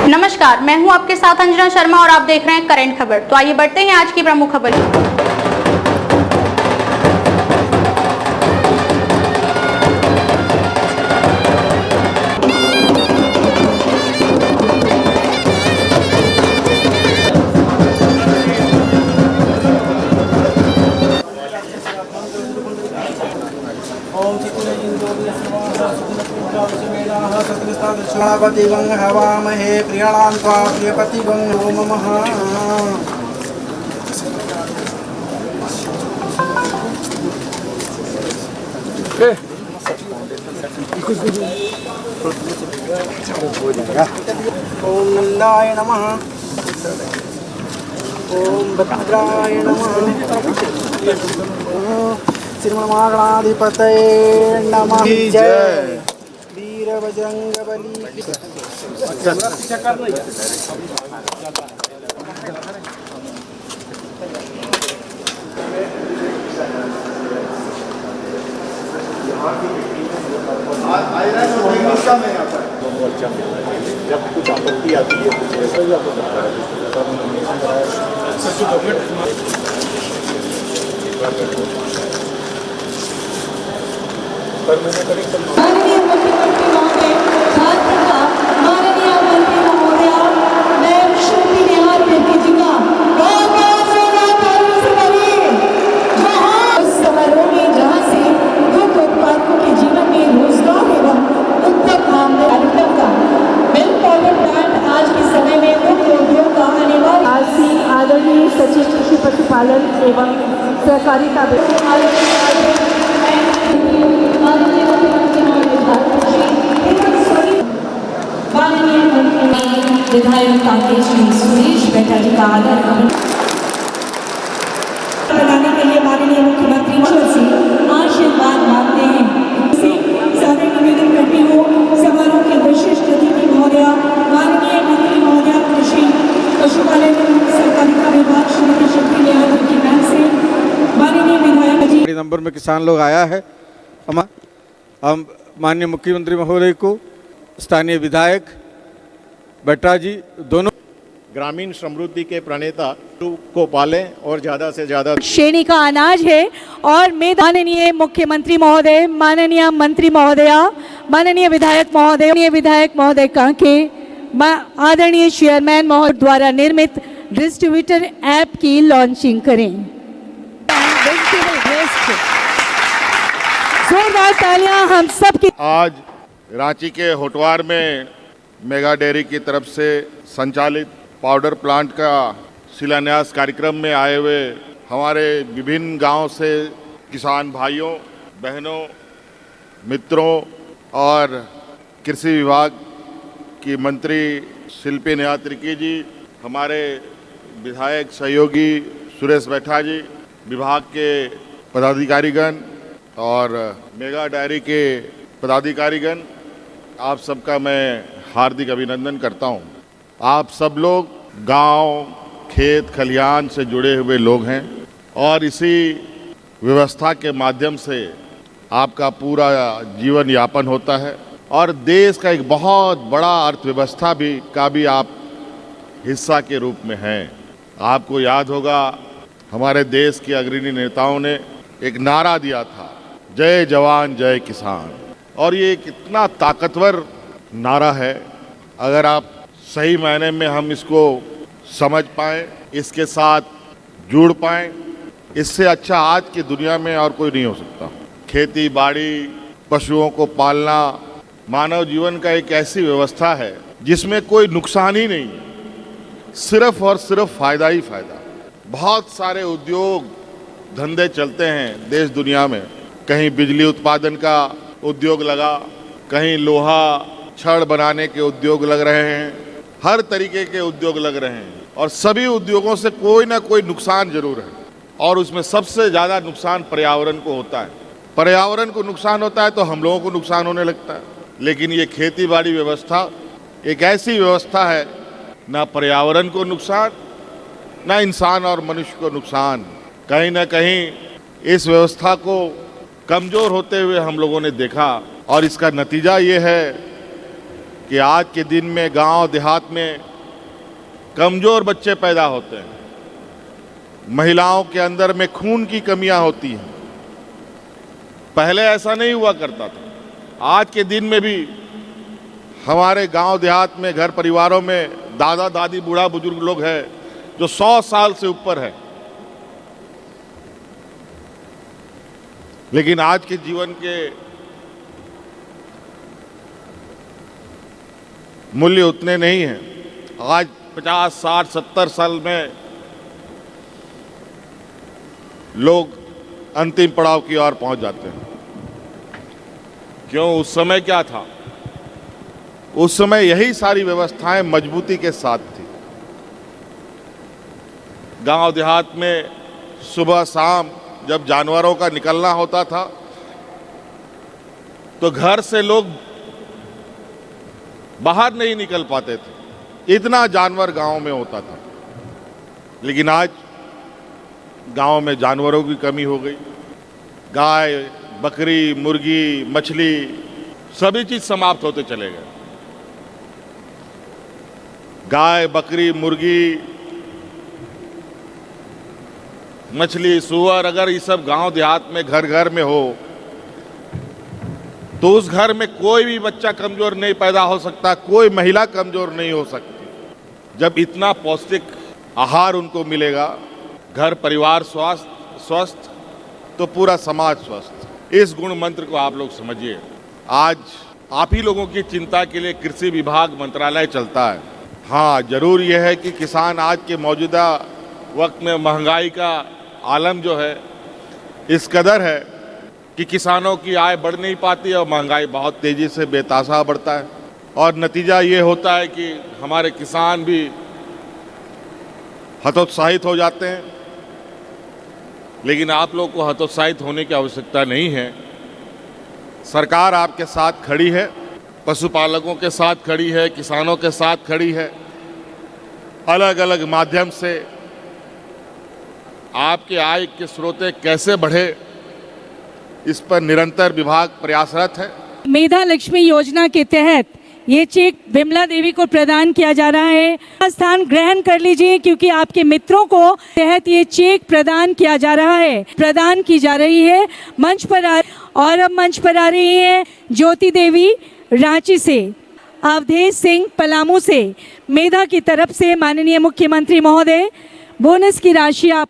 नमस्कार, मैं हूं आपके साथ अंजना शर्मा और आप देख रहे हैं करंट खबर। तो आइए बढ़ते हैं आज की प्रमुख खबर। दक्षिणापतिवं हवामहे प्रियणां त्वा प्रियपतिवं नमः। ओम नंदाय नमः। ओम भद्राय नमः। श्रीमन्महागणाधिपतये नमः। जय वीर बजरंगबली। जब कुछ आपत्ति आती है कुछ ऐसा ही आपको बताया माननीय मुख्यमंत्री महोदय, झारखंड का माननीय मंत्री महोदय, मैं श्रुति निहार भेजीगा समारोह में जहाँ से दुग्ध उत्पादकों के जीवन में रोजगार एवं उत्तम आमदनी का मिल्क पाउडर प्लांट आज के समय में मुख्य उद्योग का अनिवार्य आदरणीय सचिव कृषि पशुपालन एवं सहकारिता विधायक कांकेश श्री सुरेश बेटा जी का आदर बनाने के लिए माननीय मुख्यमंत्री से आशीर्वाद मांगते हैं। सादर निवेदन करती हूँ समारोह के विशिष्ट अतिथि महोदय, माननीय मंत्री महोदय कृषि पशुपालन सहकारिता विभाग श्रीमती शक्ति निहार की मैम से माननीय विधायक जी नंबर में किसान लोग आया है। हम माननीय मुख्यमंत्री महोदय को, स्थानीय विधायक बेटा जी दोनों ग्रामीण समृद्धि के प्रणेता को पालें और ज़्यादा से ज़्यादा श्रेणी का अनाज है। और माननीय मुख्यमंत्री महोदय, माननीय मंत्री महोदया, माननीय विधायक महोदय कांके, आदरणीय चेयरमैन महोदय द्वारा निर्मित डिस्ट्रीब्यूटर ऐप की लॉन्चिंग करें। जोरदार तालियां हम सब की। आज रांची के होटवार में मेगा डेयरी की तरफ से संचालित पाउडर प्लांट का शिलान्यास कार्यक्रम में आए हुए हमारे विभिन्न गांव से किसान भाइयों बहनों मित्रों और कृषि विभाग की मंत्री शिल्पी नेहा त्रिकी जी, हमारे विधायक सहयोगी सुरेश बैठा जी, विभाग के पदाधिकारीगण और मेगा डेयरी के पदाधिकारीगण, आप सबका मैं हार्दिक अभिनंदन करता हूं। आप सब लोग गांव खेत खलिहान से जुड़े हुए लोग हैं और इसी व्यवस्था के माध्यम से आपका पूरा जीवन यापन होता है और देश का एक बहुत बड़ा अर्थव्यवस्था का भी आप हिस्सा के रूप में हैं। आपको याद होगा हमारे देश के अग्रणी नेताओं ने एक नारा दिया था, जय जवान जय किसान, और ये कितना ताकतवर नारा है। अगर आप सही मायने में हम इसको समझ पाएँ, इसके साथ जुड़ पाएँ, इससे अच्छा आज की दुनिया में और कोई नहीं हो सकता। खेती बाड़ी पशुओं को पालना मानव जीवन का एक ऐसी व्यवस्था है जिसमें कोई नुकसान ही नहीं है, सिर्फ और सिर्फ फायदा ही फायदा। बहुत सारे उद्योग धंधे चलते हैं देश दुनिया में, कहीं बिजली उत्पादन का उद्योग लगा, कहीं लोहा छड़ बनाने के उद्योग लग रहे हैं, हर तरीके के उद्योग लग रहे हैं और सभी उद्योगों से कोई ना कोई नुकसान जरूर है और उसमें सबसे ज़्यादा नुकसान पर्यावरण को होता है। पर्यावरण को नुकसान होता है तो हम लोगों को नुकसान होने लगता है। लेकिन ये खेती बाड़ी व्यवस्था एक ऐसी व्यवस्था है, ना पर्यावरण को नुकसान ना इंसान और मनुष्य को नुकसान। कहीं ना कहीं इस व्यवस्था को कमज़ोर होते हुए हम लोगों ने देखा और इसका नतीजा ये है कि आज के दिन में गांव देहात में कमज़ोर बच्चे पैदा होते हैं, महिलाओं के अंदर में खून की कमियां होती हैं। पहले ऐसा नहीं हुआ करता था। आज के दिन में भी हमारे गांव देहात में घर परिवारों में दादा दादी बूढ़ा बुजुर्ग लोग हैं जो 100 साल से ऊपर है, लेकिन आज के जीवन के मूल्य उतने नहीं हैं। आज 50, 60, 70 साल में लोग अंतिम पड़ाव की ओर पहुंच जाते हैं। क्यों? उस समय क्या था? उस समय यही सारी व्यवस्थाएं मजबूती के साथ थी। गांव देहात में सुबह शाम जब जानवरों का निकलना होता था तो घर से लोग बाहर नहीं निकल पाते थे, इतना जानवर गांव में होता था। लेकिन आज गांव में जानवरों की कमी हो गई। गाय, बकरी, मुर्गी, मछली सभी चीज समाप्त होते चले गए। गाय, बकरी, मुर्गी, मछली, सुअर, अगर ये सब गांव देहात में घर घर में हो तो उस घर में कोई भी बच्चा कमजोर नहीं पैदा हो सकता, कोई महिला कमजोर नहीं हो सकती। जब इतना पौष्टिक आहार उनको मिलेगा, घर परिवार स्वस्थ तो पूरा समाज स्वस्थ। इस गुण मंत्र को आप लोग समझिए। आज आप ही लोगों की चिंता के लिए कृषि विभाग मंत्रालय चलता है। हाँ, जरूर यह है कि किसान आज के मौजूदा वक्त में महंगाई का आलम जो है इस कदर है कि किसानों की आय बढ़ नहीं पाती और महंगाई बहुत तेजी से बेतहाशा बढ़ता है। और नतीजा ये होता है कि हमारे किसान भी हतोत्साहित हो जाते हैं। लेकिन आप लोग को हतोत्साहित होने की आवश्यकता नहीं है। सरकार आपके साथ खड़ी है, पशुपालकों के साथ खड़ी है, किसानों के साथ खड़ी है। अलग अलग माध्यम से आपके आय के स्रोतें कैसे बढ़े, इस पर निरंतर विभाग प्रयासरत है। मेधा लक्ष्मी योजना के तहत ये चेक विमला देवी को प्रदान किया जा रहा है। स्थान ग्रहण कर लीजिए क्योंकि आपके मित्रों को तहत ये चेक प्रदान किया जा रहा है, प्रदान की जा रही है। मंच पर और अब मंच पर आ रही है ज्योति देवी रांची से, अवधेश सिंह पलामू से। मेधा की तरफ से माननीय मुख्यमंत्री महोदय बोनस की राशि आप